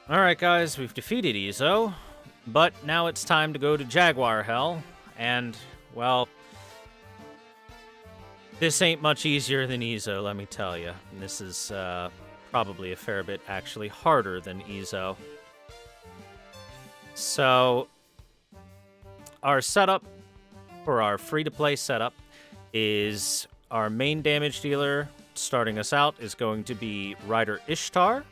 Alright guys, we've defeated Izo, but now it's time to go to Jaguar Hell, and, well, this ain't much easier than Izo, let me tell you. This is probably a fair bit actually harder than Izo. So, our setup for our free-to-play setup is our main damage dealer starting us out is going to be Rider Ishtar,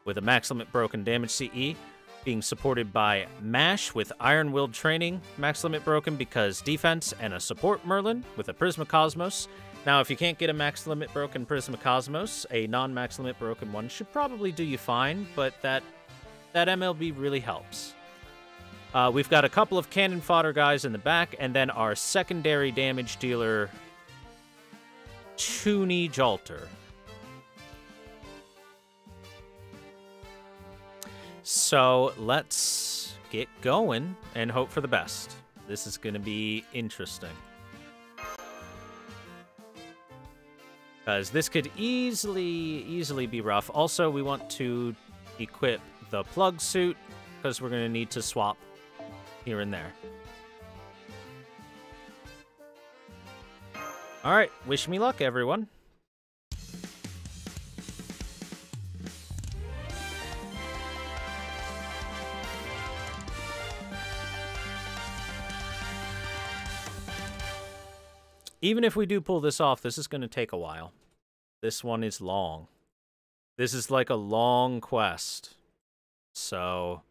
with a max limit broken damage CE, being supported by Mash with Iron Willed Training, max limit broken because defense, and a support Merlin with a Prisma Cosmos. Now, if you can't get a max limit broken Prisma Cosmos, a non-max limit broken one should probably do you fine, but that MLB really helps. We've got a couple of cannon fodder guys in the back, and then our secondary damage dealer, Toonie Jalter. So let's get going and hope for the best. This is going to be interesting. Because this could easily be rough. Also, we want to equip the plug suit because we're going to need to swap here and there. All right, wish me luck, everyone. Even if we do pull this off, this is going to take a while. This one is long. This is like a long quest. So,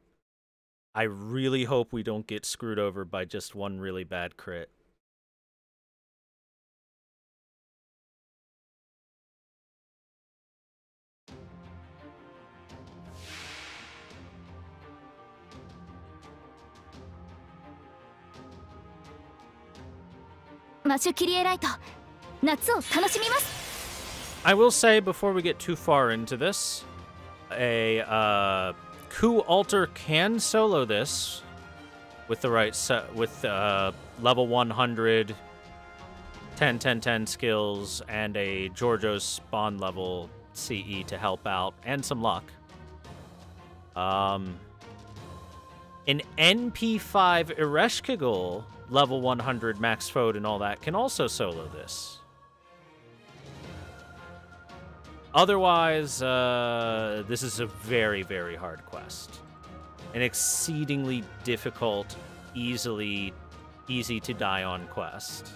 I really hope we don't get screwed over by just one really bad crit. I will say, before we get too far into this, a Coup Alter can solo this with the right set, with level 100, 10 skills, and a Giorgio's spawn level CE to help out, and some luck. An NP5 Ereshkigal level 100 max Fode and all that can also solo this. Otherwise, this is a very hard quest. An exceedingly difficult, easy to die on quest.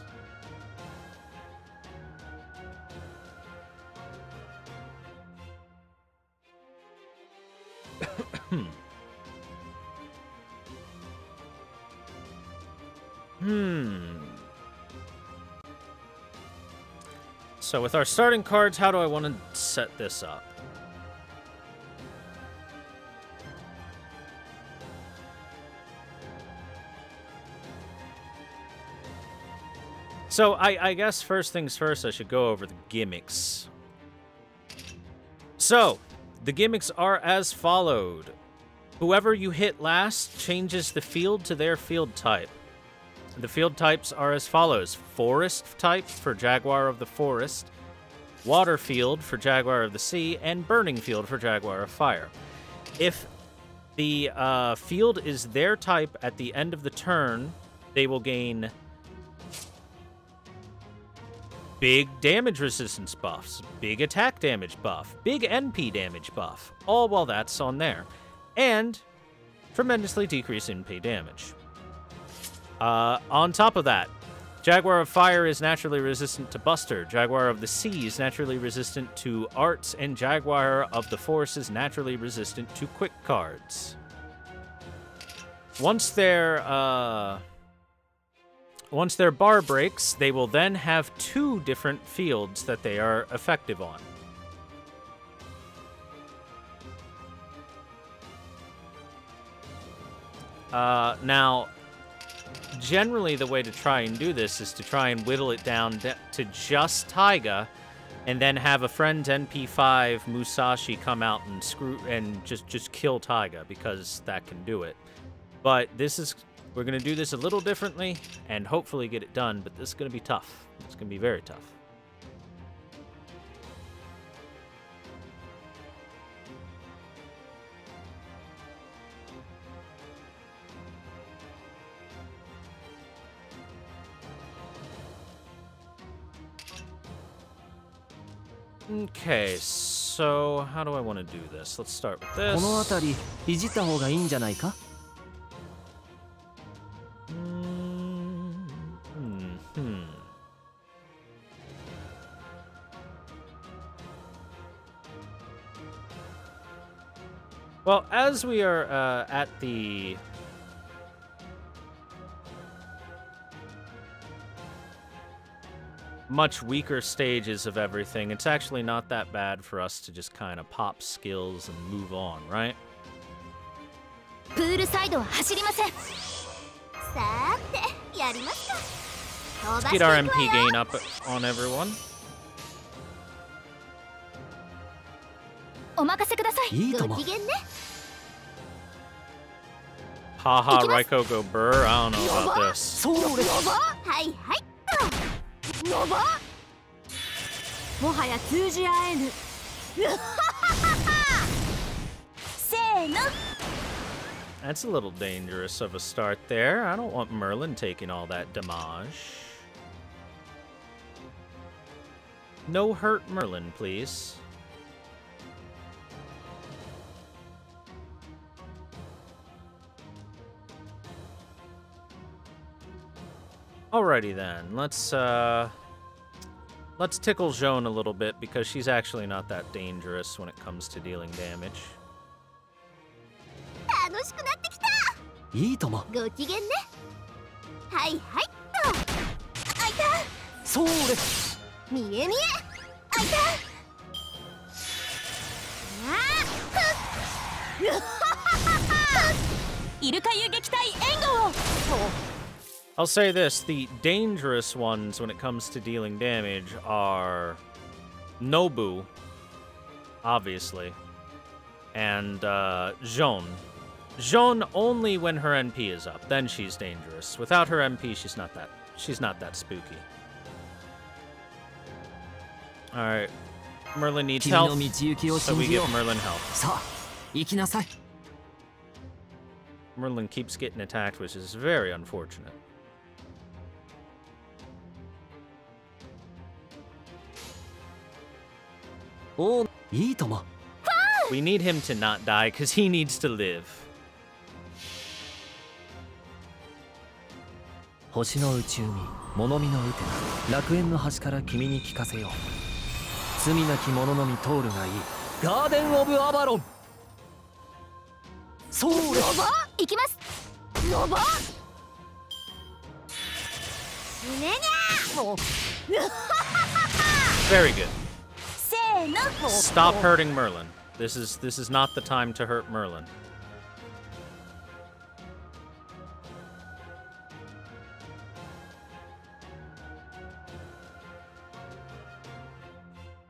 So with our starting cards, how do I want to set this up? So I guess first things first, I should go over the gimmicks. So, the gimmicks are as followed. Whoever you hit last changes the field to their field type. The field types are as follows. Forest type for Jaguar of the Forest, Water field for Jaguar of the Sea, and Burning field for Jaguar of Fire. If the field is their type at the end of the turn, they will gain big damage resistance buffs, big attack damage buff, big NP damage buff, all while that's on there, and tremendously decrease NP damage. On top of that, Jaguar of Fire is naturally resistant to Buster, Jaguar of the Sea is naturally resistant to Arts, and Jaguar of the Force is naturally resistant to Quick cards. Once their bar breaks, they will then have 2 different fields that they are effective on. Now, generally the way to try and do this is to try and whittle it down to just Taiga, and then have a friend NP5 Musashi come out and just kill Taiga, because that can do it. But we're going to do this a little differently and hopefully get it done, but this is going to be tough. It's going to be very tough. Okay, so how do I want to do this? Let's start with this. この辺りいじった方がいいんじゃないか? Well, as we are at the much weaker stages of everything, it's actually not that bad for us to just kind of pop skills and move on, right? プールサイドは走りません。さーて、やりますか。 Let's get our MP gain up on everyone. お任せください。いいとも。ご機嫌ね。 Haha, Raiko go burr. I don't know about this. そうです。はいはいっと。のば。もはや通じ合えぬ。せーの。 That's a little dangerous of a start there. I don't want Merlin taking all that damage. No hurt Merlin, please. Alrighty then, let's tickle Joan a little bit because she's actually not that dangerous when it comes to dealing damage. 楽しくなってきた。いいとも。ご機嫌ね。はいはいっと。あいた。そうです。見え見え。あいた。イルカ遊撃隊援護を。 I'll say this, the dangerous ones when it comes to dealing damage are Nobu, obviously, and Joan. Joan only when her NP is up, then she's dangerous. Without her NP, she's not that spooky. Alright. Merlin needs help, so we give Merlin help. さあ、行きなさい。 Merlin keeps getting attacked, which is very unfortunate. Oh, いいとも。 We need him to not die, because he needs to live. 星の内海、物見の雨天、楽園の端から君に聞かせよう。罪なき者のみ通るがいい。ガーデン・オブ・アバロン。そうです。のば行きます。のば。ねにゃ。もう。 Very good. せーの。 Stop hurting Merlin. This is not the time to hurt Merlin.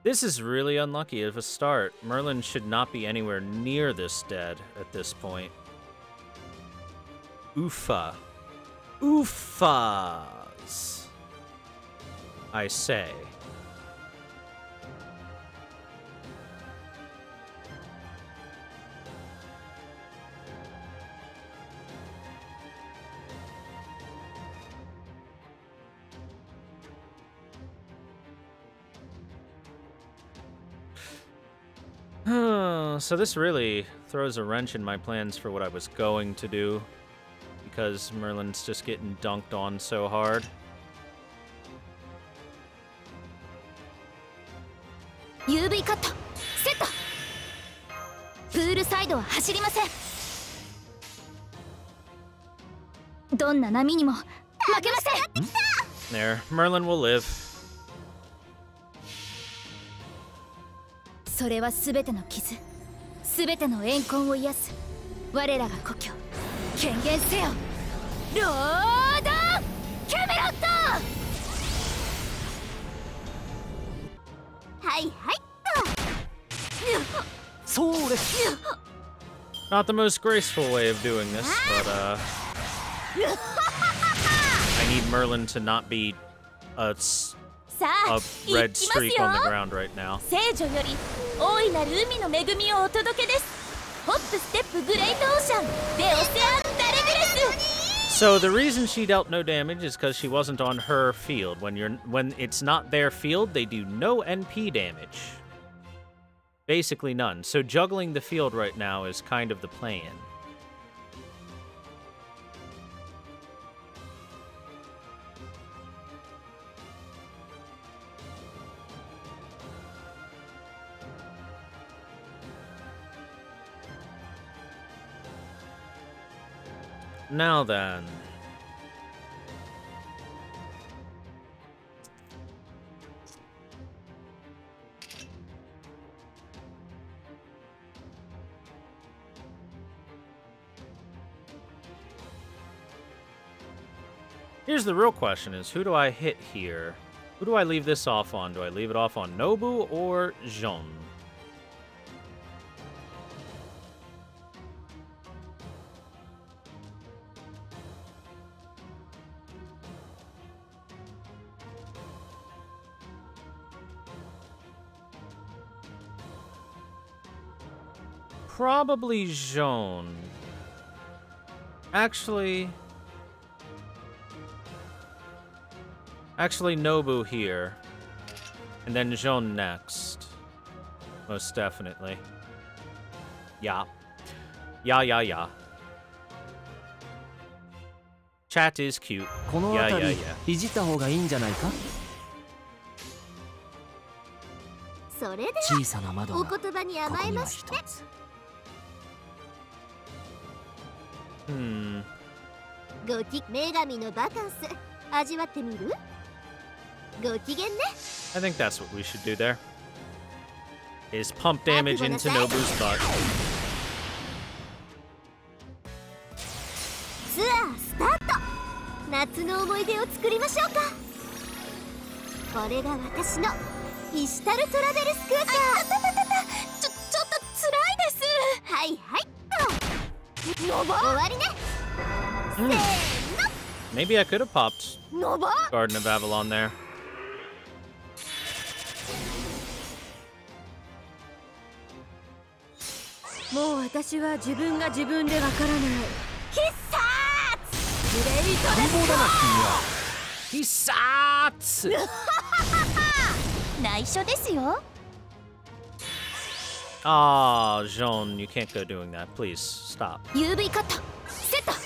This is really unlucky of a start. Merlin should not be anywhere near this dead at this point. Oofa. Oofas. I say. So this really throws a wrench in my plans for what I was going to do, because Merlin's just getting dunked on so hard. ？UV カットセット。プールサイドは走りません。どんな波にも負けません。 There, Merlin will live. それは全ての傷、全ての怨恨を癒す我らが故郷。権限せよ、ロードキャメロット。はいはいっと。そうです。 Not the most graceful way of doing this, but I need Merlin to not be a red streak on the ground right now. 聖女より大いなる海の恵みをお届けです。ホップステップグレートオーシャンでオセアンダレグレス。 So the reason she dealt no damage is because she wasn't on her field. When it's not their field, they do no NP damage. Basically none. So juggling the field right now is kind of the plan. Now then. Here's the real question is, who do I hit here? Who do I leave this off on? Do I leave it off on Nobu or Jean? Probably Jean. Actually, Nobu here. And then Jean next. Most definitely. Yeah. Yeah. Chat is cute. Yeah. いじった方がいいんじゃないか。それで小さな窓がお言葉に甘えまして。ここには一つ。ごき女神のバカンス味わってみる？ご機嫌ね。I think that's what we should do there. Is pump damage into Nobu's butt. ツアースタート。夏の思い出を作りましょうか。これが私のイシュタルトラベルスクーター。ちょっと辛いです。はいと。終わりね。せーの。 Maybe I could have popped Garden of Avalon there. もう私は自分が自分でわからない。必殺グレイトですか。必殺内緒ですよ。Ah, Jean, you can't go doing that. Please stop. UV カットセット。さ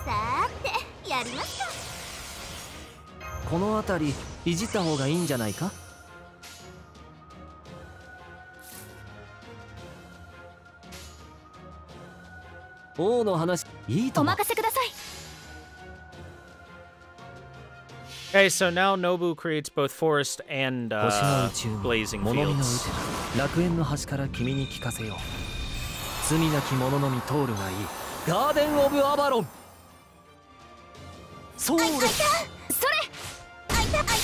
ーてやりますか。この辺りいじった方がいいんじゃないか。王の話いいとおも。任せください。 Okay, so now Nobu creates both forest and 星の宇宙 blazing 物見の fields. 歌楽園の端から君に聞かせよう。罪なき者のみ通るがいい。ガーデン・オブ・アバロン。そうだ。それ。あいた。ふっ。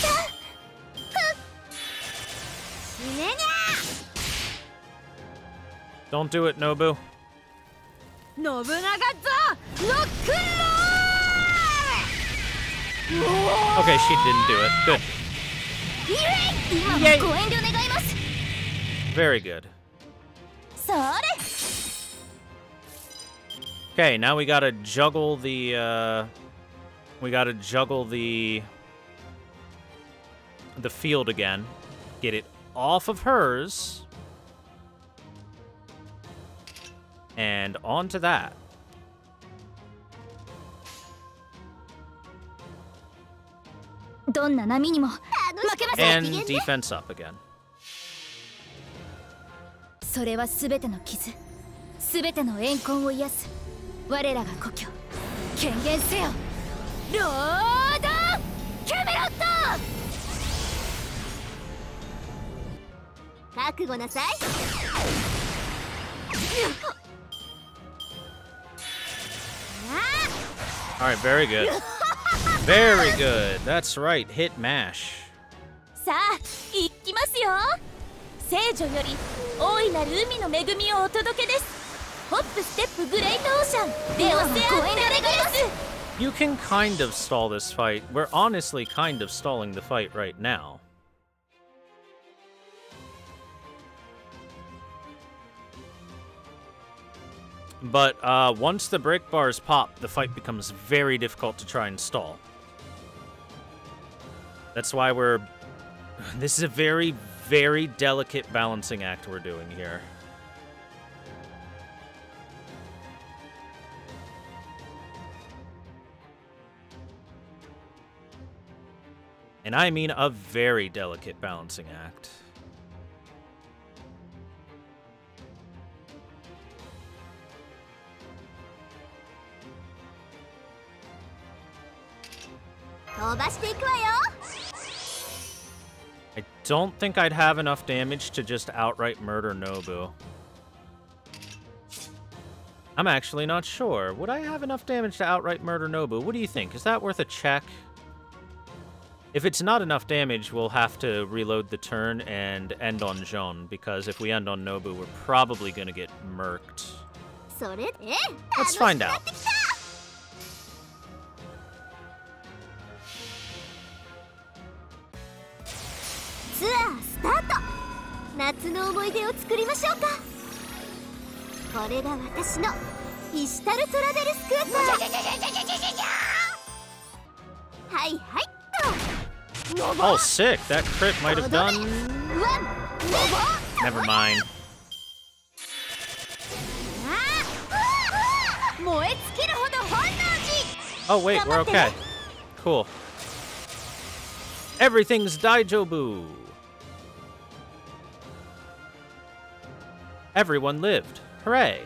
死ねにゃ。 Don't do it, Nobu. 信長ザロックンロー Okay, she didn't do it. Good. 今もご遠慮願います。 Very good. それ。 Okay, now we gotta juggle the, the field again. Get it off of hers. And onto that. どんな波にも負けません。 And defense up again. それはすべての傷、すべての怨恨を癒す我らが故郷。権限せよ、ロードキャメロット。覚悟なさい。 All right, very good. Very good. That's right. Hit mash. さあ、行きますよ。聖女より大いなる海の恵みをお届けです。ホップステップグレートオーシャンレオセアンベレグレス。 You can kind of stall this fight. We're honestly kind of stalling the fight right now. But once the break bars pop, the fight becomes very difficult to try and stall. That's why this is a very, very delicate balancing act we're doing here. And I mean a very delicate balancing act. I don't think I'd have enough damage to just outright murder Nobu. I'm actually not sure. Would I have enough damage to outright murder Nobu? What do you think? Is that worth a check? If it's not enough damage, we'll have to reload the turn and end on Jean, because if we end on Nobu, we're probably gonna get murked. Let's find out. Oh, sick. That crit might have done... Never mind. Oh, wait, we're okay. Cool. Everything's Daijobu. Everyone lived. Hooray.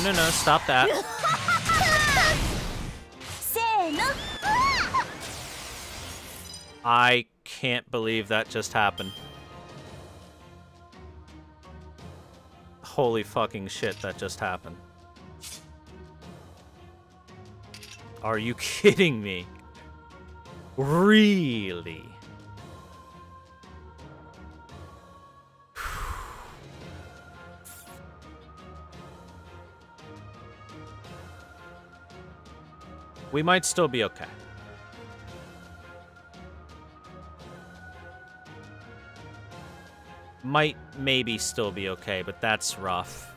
No, stop that. I can't believe that just happened. Holy fucking shit, that just happened. Are you kidding me? Really? We might still be okay. Might maybe still be okay, but that's rough.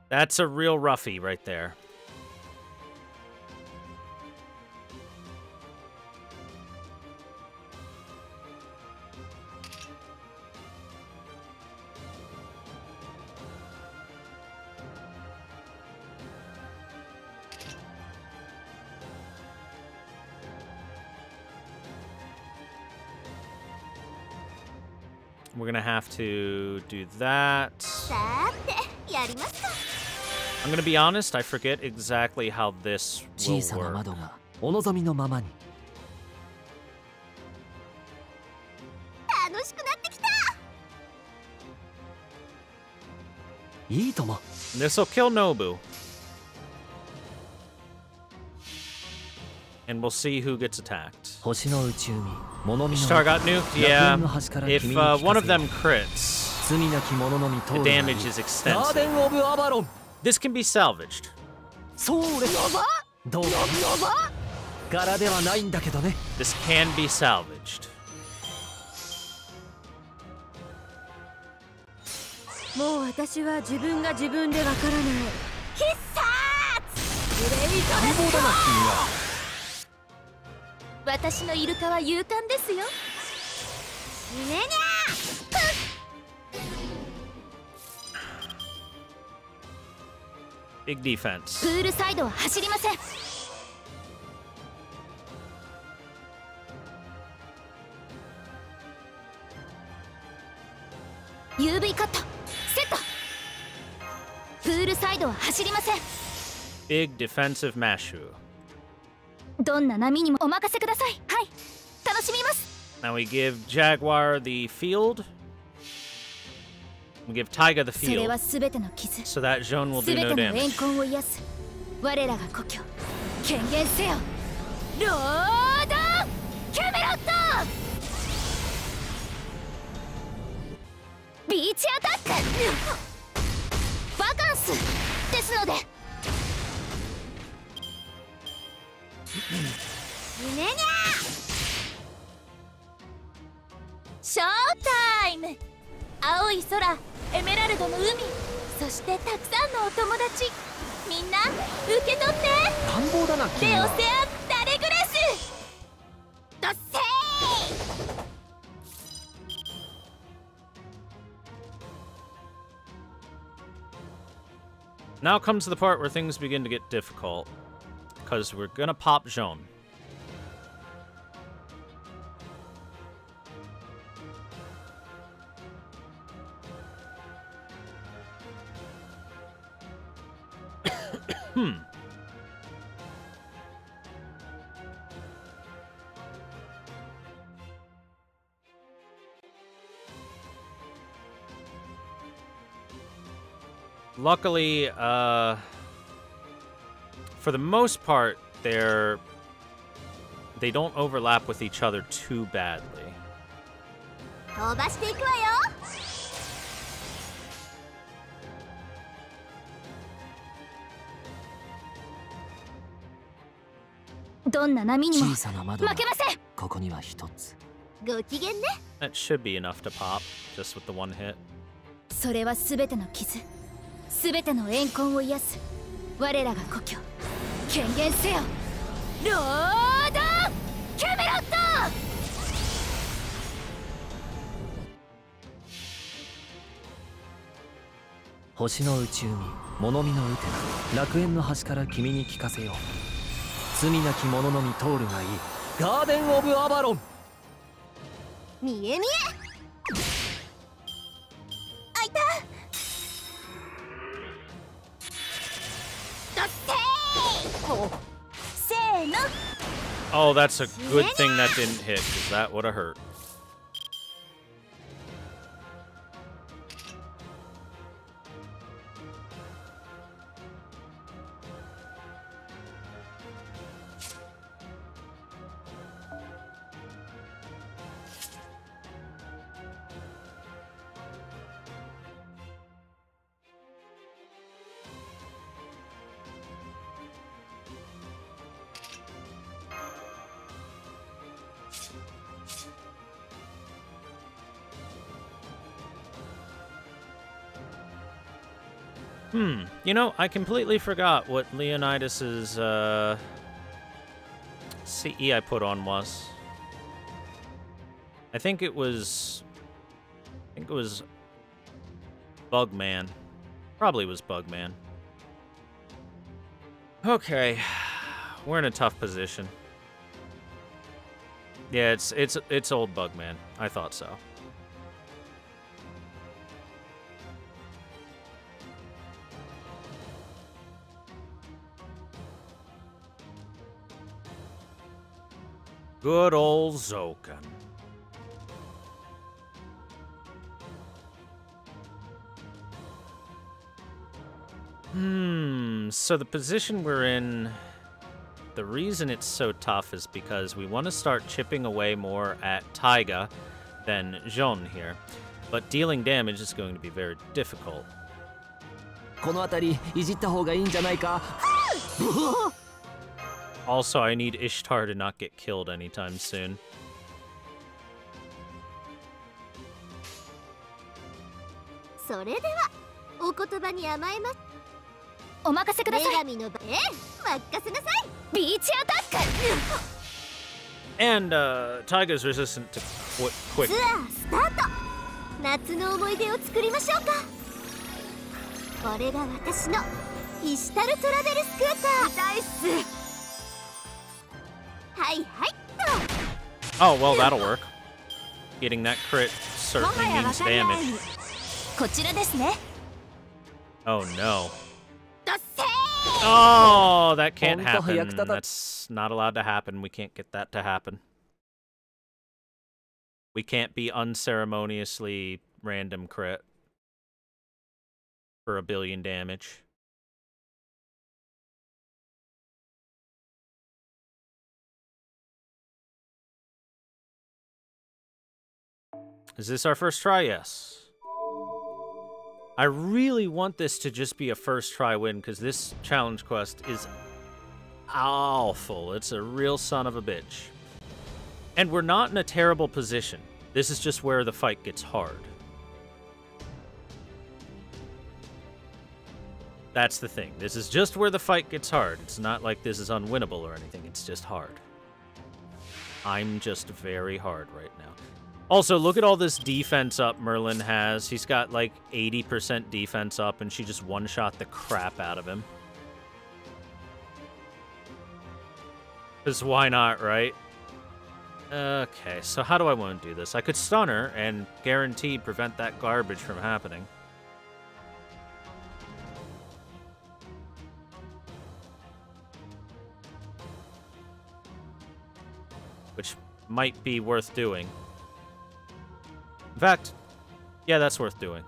That's a real roughie right there. We're gonna have to do that. I'm gonna be honest, I forget exactly how this will work. This'll kill Nobu. And we'll see who gets attacked. Star got nuked? Yeah. If one of them crits, the damage is extensive. This can be salvaged. This can be salvaged. Big defense. Big defensive Mashu. Now we give Jaguar the field. We give Taiga the field. So that Jean will do no damage. ショータイム。青い空、エメラルドの海、そしてたくさんのお友達、みんな受け取って。乱暴だな君レオセア・は。ダレグレスドッセー。 Now comes the part where things begin to get difficult, because we're gonna pop Jean. Hmm. 'Luckily, for the most part, they don't overlap with each other too badly. 飛ばしていくわよ。どんな波にも小さな窓が負けません。ここには一つ。ご機嫌ね。 That should be enough to pop, just with the one hit. それはすべての傷、すべての怨恨を癒す我らが故郷。権限せよ、ロード・キャメロット。星の内海、物見の雨天、楽園の端から君に聞かせよう。罪なき者のみ通るがいい。ガーデン・オブ・アバロン。見え見え。あいた。ドッセー。せーの。 Oh, that's a good thing that didn't hit, because that would have hurt. You know, I completely forgot what Leonidas's CE I put on was. I think it was Bugman. Probably was Bugman. Okay. We're in a tough position. Yeah, it's old Bugman. I thought so. Good old Zokan. So the position we're in, the reason it's so tough is because we want to start chipping away more at Taiga than Jean here. But dealing damage is going to be very difficult. この辺りいじった方がいいんじゃないか。Also, I need Ishtar to not get killed anytime soon. それではお言葉に甘えます。お任せください。女神の場へ任せなさい。ビーチアタック。 And Taiga's resistant to quick. ツアースタート。夏の思い出を作りましょうか。これが私のイシュタルトラベルスクーター。痛いっす。はいはいと。 Oh, well, that'll work. Getting that crit certainly means damage. こちらですね。 Oh, no. ドッセー。 Oh, that can't happen. That's not allowed to happen. We can't get that to happen. We can't be unceremoniously random crit for 1 billion damage. Is this our first try? Yes. I really want this to just be a first try win, because this challenge quest is awful. It's a real son of a bitch. And we're not in a terrible position. This is just where the fight gets hard. That's the thing. This is just where the fight gets hard. It's not like this is unwinnable or anything. It's just hard. I'm just very hard right now. Also, look at all this defense up Merlin has. He's got like 80% defense up, and she just one-shot the crap out of him. Because why not, right? Okay, so how do I want to do this? I could stun her and guaranteed prevent that garbage from happening. Which might be worth doing. In fact, yeah, that's worth doing.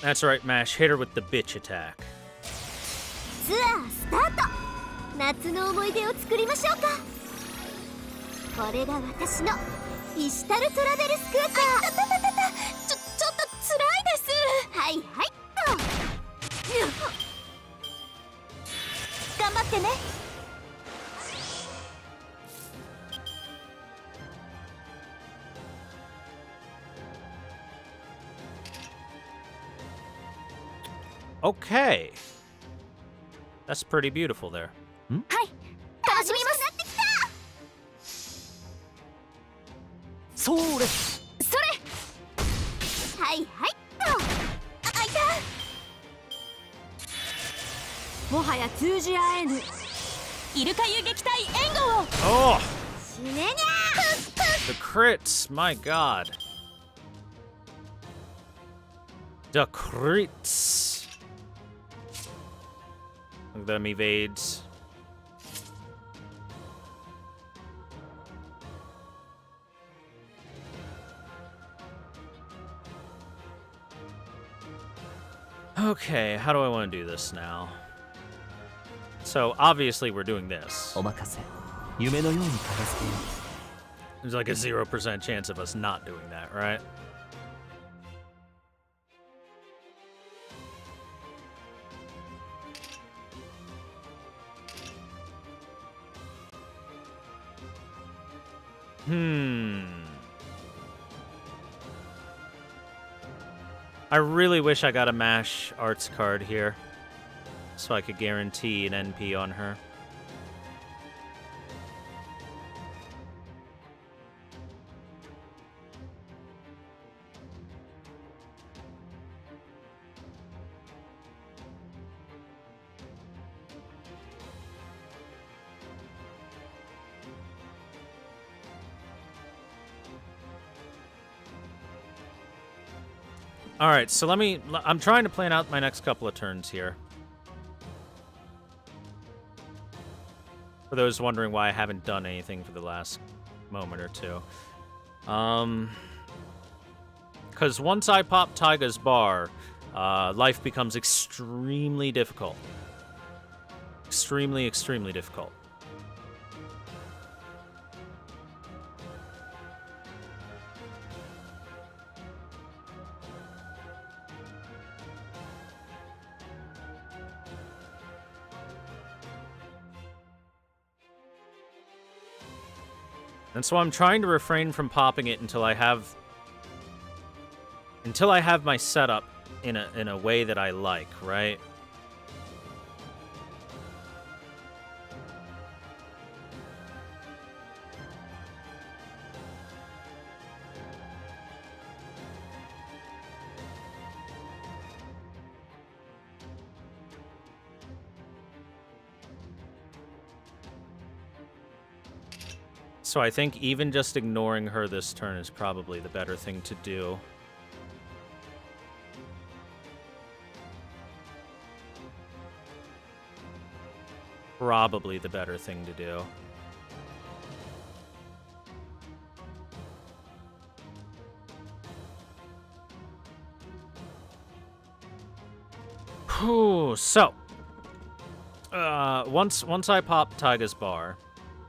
That's right, Mash. Hit her with the bitch attack. ツアースタート。夏の思い出を作りましょうか。これが私のイシュタルトラベルスクーター。ちょっと辛いです。はいはいっと。頑張ってね。Okay. That's pretty beautiful there. はい、楽しみます。なってきた。それ。それ。はいはいっと。あいた。もはや通じ合えぬ。イルカ遊撃隊援護を。Oh! 死ねにゃー。 The crits, my god. The crits. Look at them evades. Okay, how do I want to do this now? So, obviously we're doing this. お任せ。夢のように片付けよう。 There's like a 0% chance of us not doing that, right? I really wish I got a MASH arts card here, so I could guarantee an NP on her. All right, so I'm trying to plan out my next couple of turns here. For those wondering why I haven't done anything for the last moment or two. Because once I pop Taiga's bar, life becomes extremely difficult. Extremely, extremely difficult. And so I'm trying to refrain from popping it until I have my setup in a way that I like, right? So I think even just ignoring her this turn is probably the better thing to do. Probably the better thing to do. Ooh, so, once I pop Taiga's bar,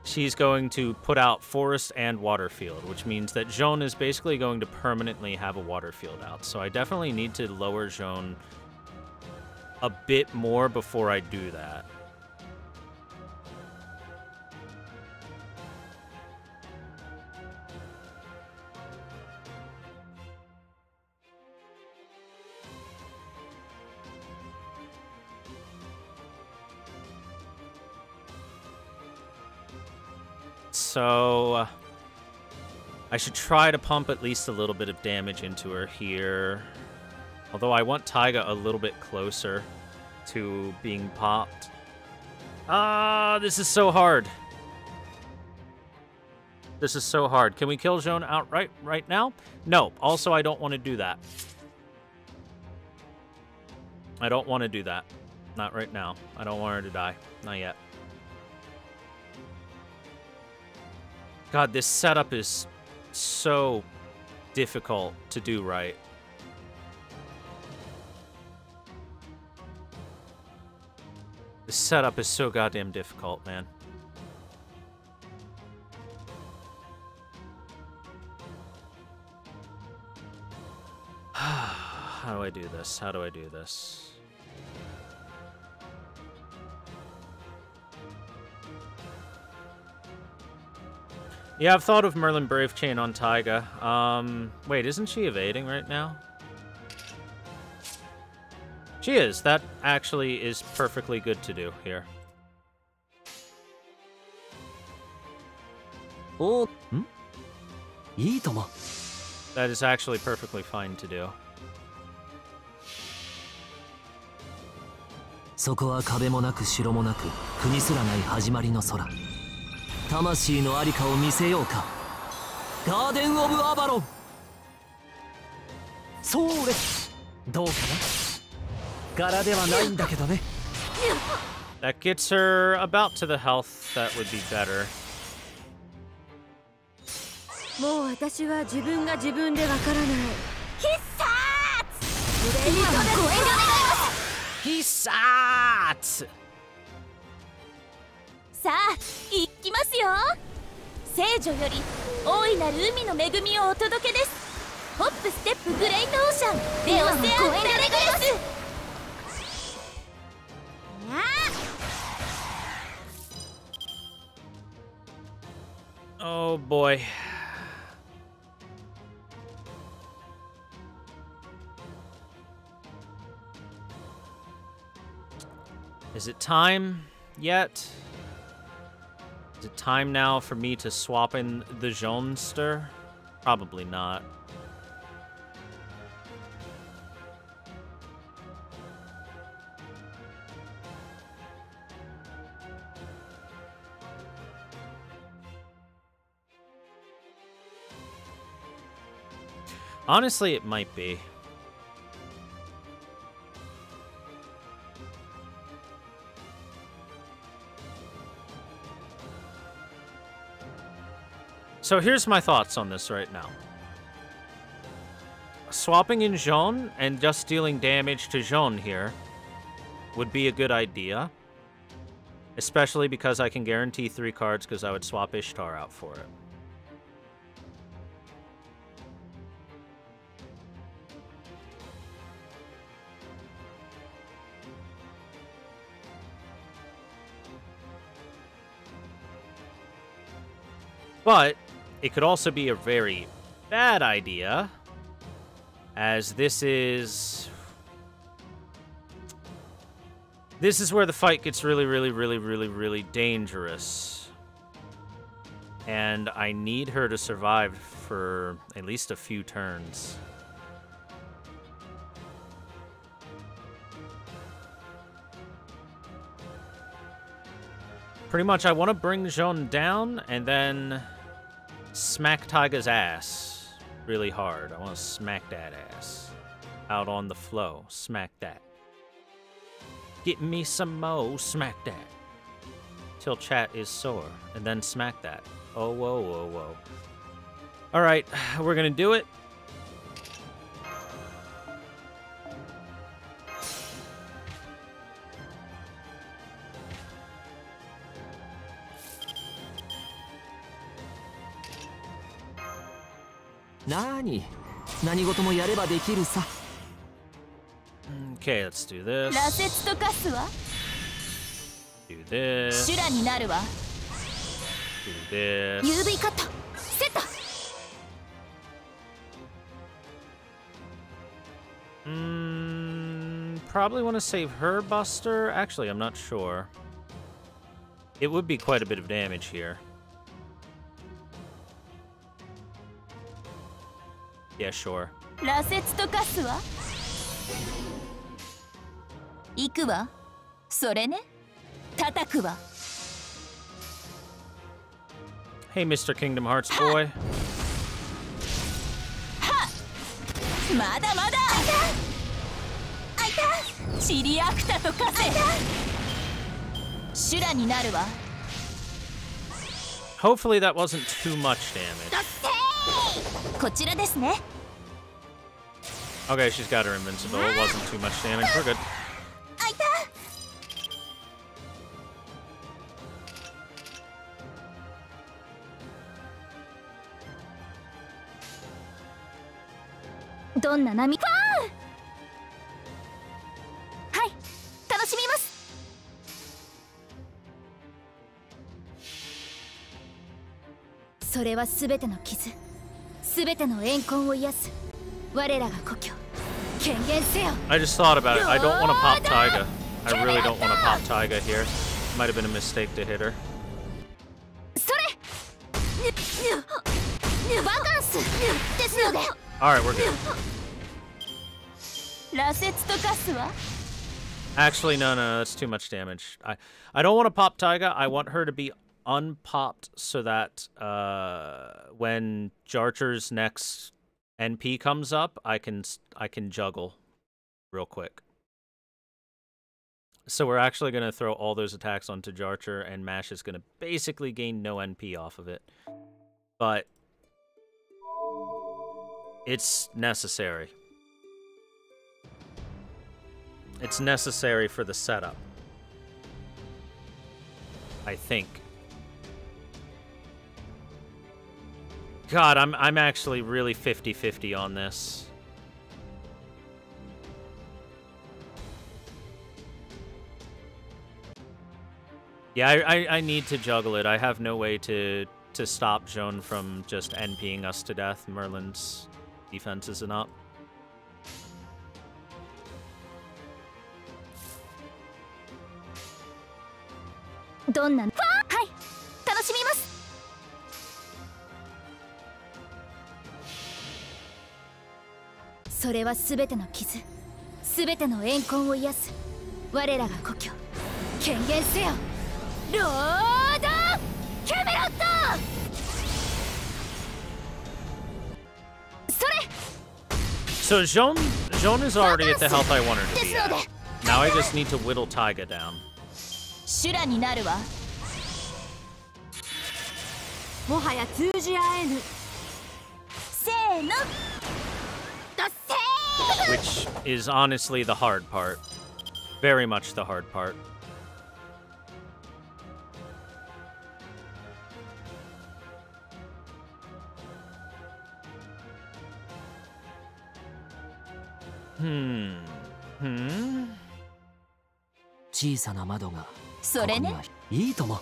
she's going to put out Forest and Water Field, which means that Jean is basically going to permanently have a Water Field out. So I definitely need to lower Jean a bit more before I do that. So, I should try to pump at least a little bit of damage into her here. Although I want Taiga a little bit closer to being popped. Ah, this is so hard. This is so hard. Can we kill Jean outright right now? No. Also, I don't want to do that. I don't want to do that. Not right now. I don't want her to die. Not yet. God, this setup is so difficult to do right. This setup is so goddamn difficult, man. How do I do this? How do I do this? Yeah, I've thought of Merlin Brave Chain on Taiga. Wait, isn't she evading right now? She is. That actually is perfectly good to do here. Oh, That is actually perfectly fine to do. そこは壁もなく城もなく国すらない始まりの空。魂のありかを見せようか。ガーデン・オブ・アバロン。それ、どうかな。柄ではないんだけどね。That gets her about to the health that would be better. もう私は自分が自分でわからない。必殺！ブレイドでご遠慮願います。必殺！さあ、行きますよ。聖女より大いなる海の恵みをお届けです。ホップステップグレートオーシャンレオセアンダレグラス。Oh boy. Is it time yet? Is it time now for me to swap in the Jeanster? Probably not. Honestly, it might be. So here's my thoughts on this right now. Swapping in Jean and just dealing damage to Jean here would be a good idea. Especially because I can guarantee 3 cards because I would swap Ishtar out for it. But it could also be a very bad idea, as this is where the fight gets really dangerous. And I need her to survive for at least a few turns. Pretty much, I want to bring Jean down and then smack Taiga's ass really hard. I want to smack that ass. Out on the flow. Smack that. Get me some mo. Smack that. Till chat is sore. And then smack that. Oh, whoa, whoa, whoa. Alright, we're going to do it. 何事もやればできるさ。 Okay, let's do this. 羅刹と化すわ。 Do this. 修羅になるわ。 Do this. UV カットセット。 Probably want to save her Buster. Actually, I'm not sure. It would be quite a bit of damage here. Yeah, sure. 羅刹と化すわ。行くわ。それね。叩くわ。 Hey, Mr. Kingdom Hearts boy. まだまだ。あいた。チリアクタと化せ。修羅になるわ。 Hopefully that wasn't too much damage. こちらですね。 Okay, she's got her invincible. It wasn't too much damage. We're good. あいた。どんな波か。はい、楽しみます。それはすべての傷、すべての怨恨を癒す我らが故郷。権限せよ。 I just thought about it. I don't want to pop Taiga. I really don't want to pop Taiga here. Might have been a mistake to hit her. それ。バカンスですので。 Alright, we're good. 羅刹と化すわ。 Actually, no, that's too much damage. I don't want to pop Taiga. I want her to be unpopped so that when Jarcher's next NP comes up, I can juggle real quick. So we're actually going to throw all those attacks onto Jarcher, and Mash is going to basically gain no NP off of it. But it's necessary. It's necessary for the setup, I think. God, I'm actually really 50-50 on this. Yeah, I need to juggle it. I have no way to stop Joan from just NPing us to death. Merlin's defense isn't up. Right, 楽しみます。それはすべての傷、すべての怨恨を癒す我らが故郷。権限せよ。ロードキャメロット。それ。 So Joan is already at the health I want her to be at. Now I just need to whittle Taiga down. 修羅になるわ。もはや通じ合えぬ。せーの。Which is honestly the hard part. Very much the hard part. Hmm. 小さな窓がそれね。ここにはいいとも。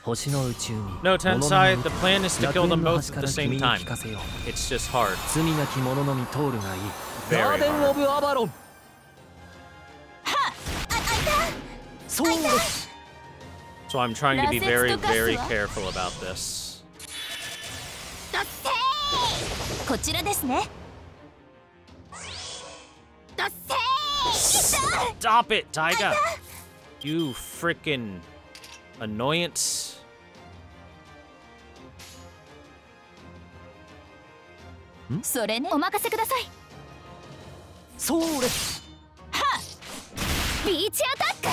No, Tensai, the plan is to kill them both at the same time. It's just hard. Very hard. So I'm trying to be very, very careful about this. こちらですね。 Stop it, Taiga! You frickin' annoyance. Hmm? それね。お任せください。それ。はっ。ビーチアタック。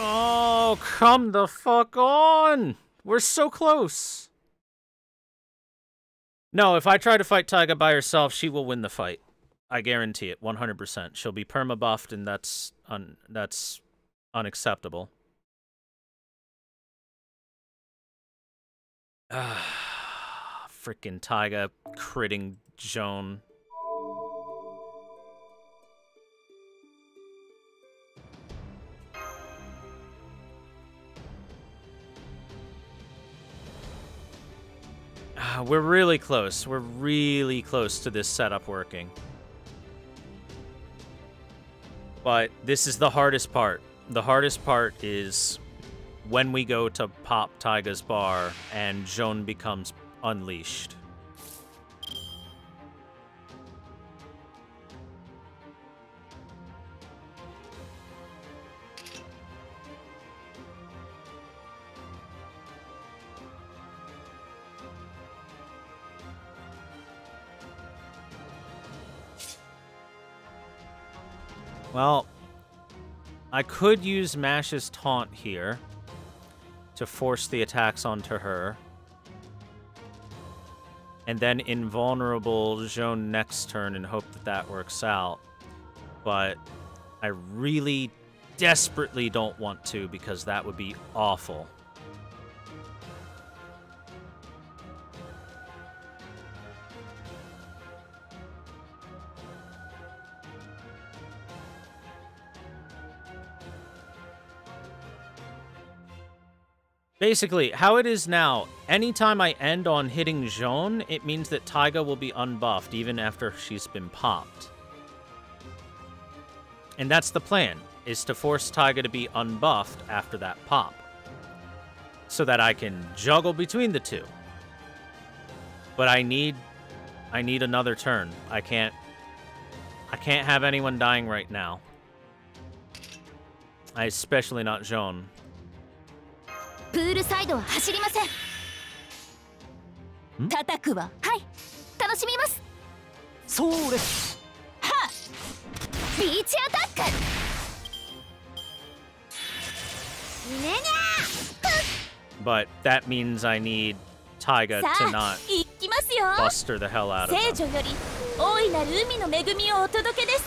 Oh, come the fuck on! We're so close. No, if I try to fight Taiga by herself, she will win the fight. I guarantee it, 100%. She'll be perma-buffed, and that's unacceptable. Frickin' Taiga critting Joan. We're really close. We're really close to this setup working. But this is the hardest part. The hardest part is when we go to pop Taiga's bar and Joan becomes unleashed. Well, I could use Mash's taunt here to force the attacks onto her. And then invulnerable Joan next turn and hope that that works out. But I really desperately don't want to because that would be awful. Basically, how it is now, anytime I end on hitting Joan, it means that Taiga will be unbuffed even after she's been popped. And that's the plan, is to force Taiga to be unbuffed after that pop. So that I can juggle between the two. But I need another turn. I can't have anyone dying right now. Especially not Joan. プールサイドは走りません。叩くわ。はい。楽しみます。それ。はっ。ビーチアタック。ねにゃー。 But that means I need Taiga to not buster the hell out of them. 聖女より大いなる海の恵みをお届けです。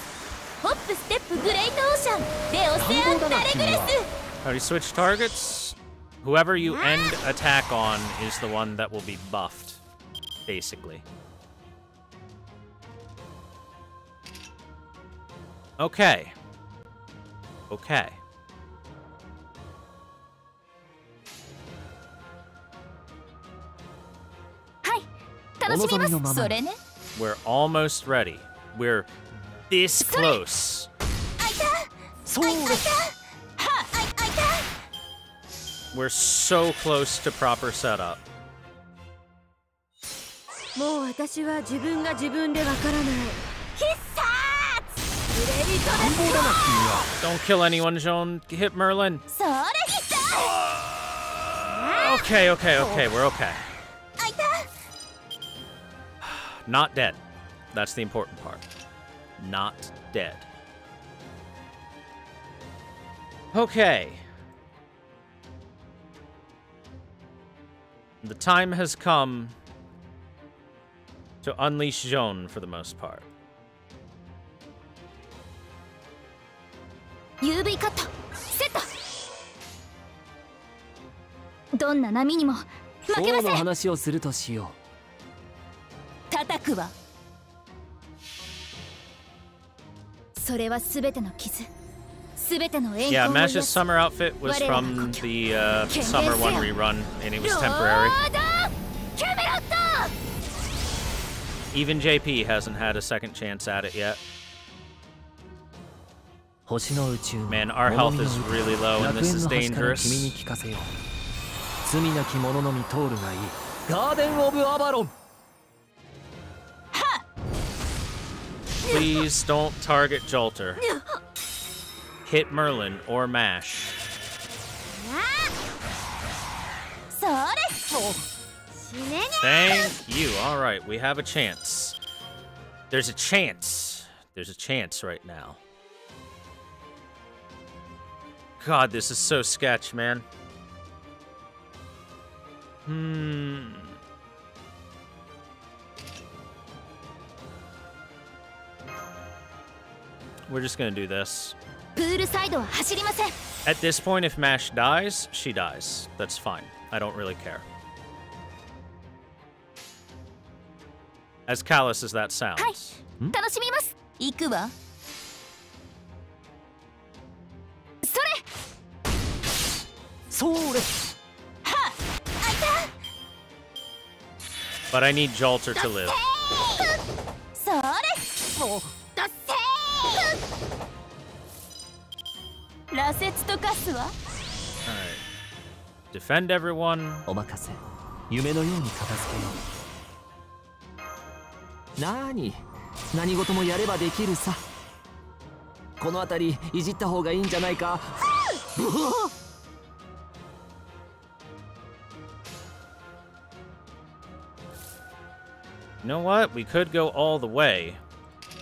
ホップステップグレートオーシャンでオセアンダレグレス。 How do you switch targets? Whoever you end attack on is the one that will be buffed, basically. Okay. Okay. We're almost ready. We're this close. We're so close to proper setup. Don't kill anyone, Joan. Hit Merlin. Okay, we're okay. Not dead. That's the important part. Not dead. Okay. The time has come to unleash Joan for the most part. UV カットセット。どんな波にも負けません。今日の話をするとしよう。叩くわ。それはすべての傷。Yeah, Mash's summer outfit was from the Summer 1 rerun, and it was temporary. Even JP hasn't had a second chance at it yet. Man, our health is really low, and this is dangerous. Please don't target Jolter. Hit Merlin or Mash. Thank you. All right, we have a chance. There's a chance. There's a chance right now. God, this is so sketch, man. we're just gonna do this. プールサイドは走りません。 At this point, if Mash dies, she dies. That's fine. I don't really care. As callous as that sounds. はい、楽しみます。行くわ。それ。それ。は、あいた。 But I need Jolter to live. それ。お、だせー。羅刹と化すわ。Alright. Defend everyone. お任せ。夢のように片付けよう。何事もやればできるさ。この辺りいじった方がいいんじゃないか。You know what? We could go all the way.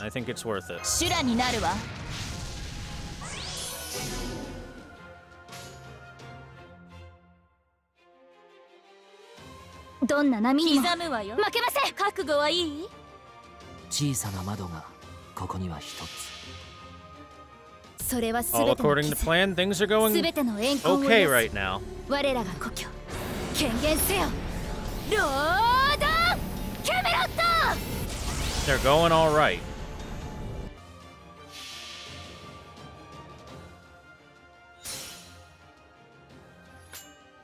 I think it's worth it. 修羅になるわ。どんな波にも刻むわよ。負けません。覚悟はいい？小さな窓がここには一つ。それはすべ All ての according to plan, things are going すべての栄光を okay right now. 我らが故郷権限せよ。ロードキャメロット。 They're going all right.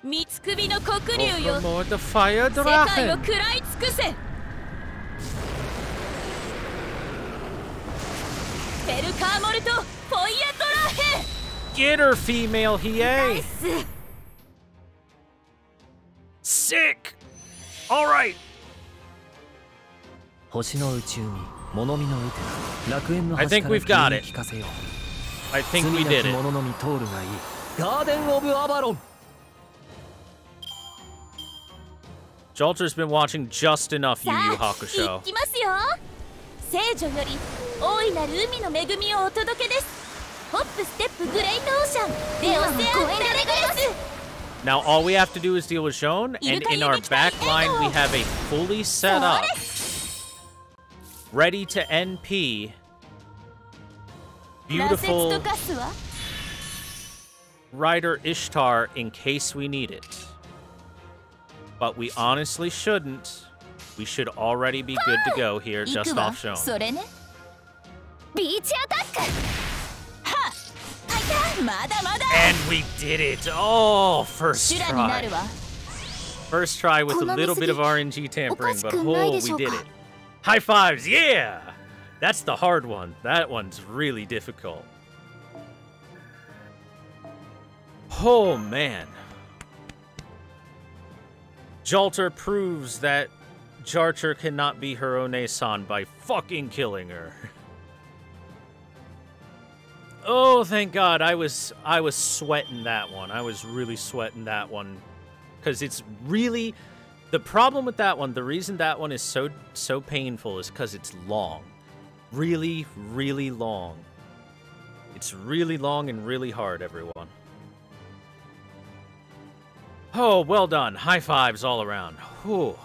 三つ首の黒竜よ。 Overlord the Fire 世界を Drachen. 食らい尽くせ。ペルカーモルトフォイアドラーヘ。 Get her, female ナイ Hiei. ス。 Sick. All right. 星の内海、物見の雨天、楽園の I 端 think から we've got 君 it. に聞かせよう。 I think 罪 we な did き it. 者のみ通るがいい。ガーデン・オブ・アバロン。 Jolter's been watching just enough Yu さ Yu あ Hakusho. 行きますよ。聖女より大いなる海の恵みをお届けです。ホップステップグレイトオーシャンデオセアンダレグラス。 Now all we have to do is deal with Jean, and in our back line we have a fully set up, ready to NP, 羅刹 beautiful と化すわ。 Rider Ishtar in case we need it. But we honestly shouldn't. We should already be good to go here 行 just くわ。 off Jean. それね。ビーチアタック。はっ、あいた。まだまだ。 And we did it! Oh, first 修羅にな try. るわ。 First try with a little bit of RNG tampering, but oh, we did it. High fives, yeah! That's the hard one. That one's really difficult. Oh, man. Jolter proves that Jarcher cannot be her One-san by fucking killing her. Oh, thank God. I was sweating that one. I was really sweating that one. Because it's really... The problem with that one, the reason that one is so painful is because it's long. Really, really long. It's really long and really hard, everyone. Oh, well done. High fives all around. Whew.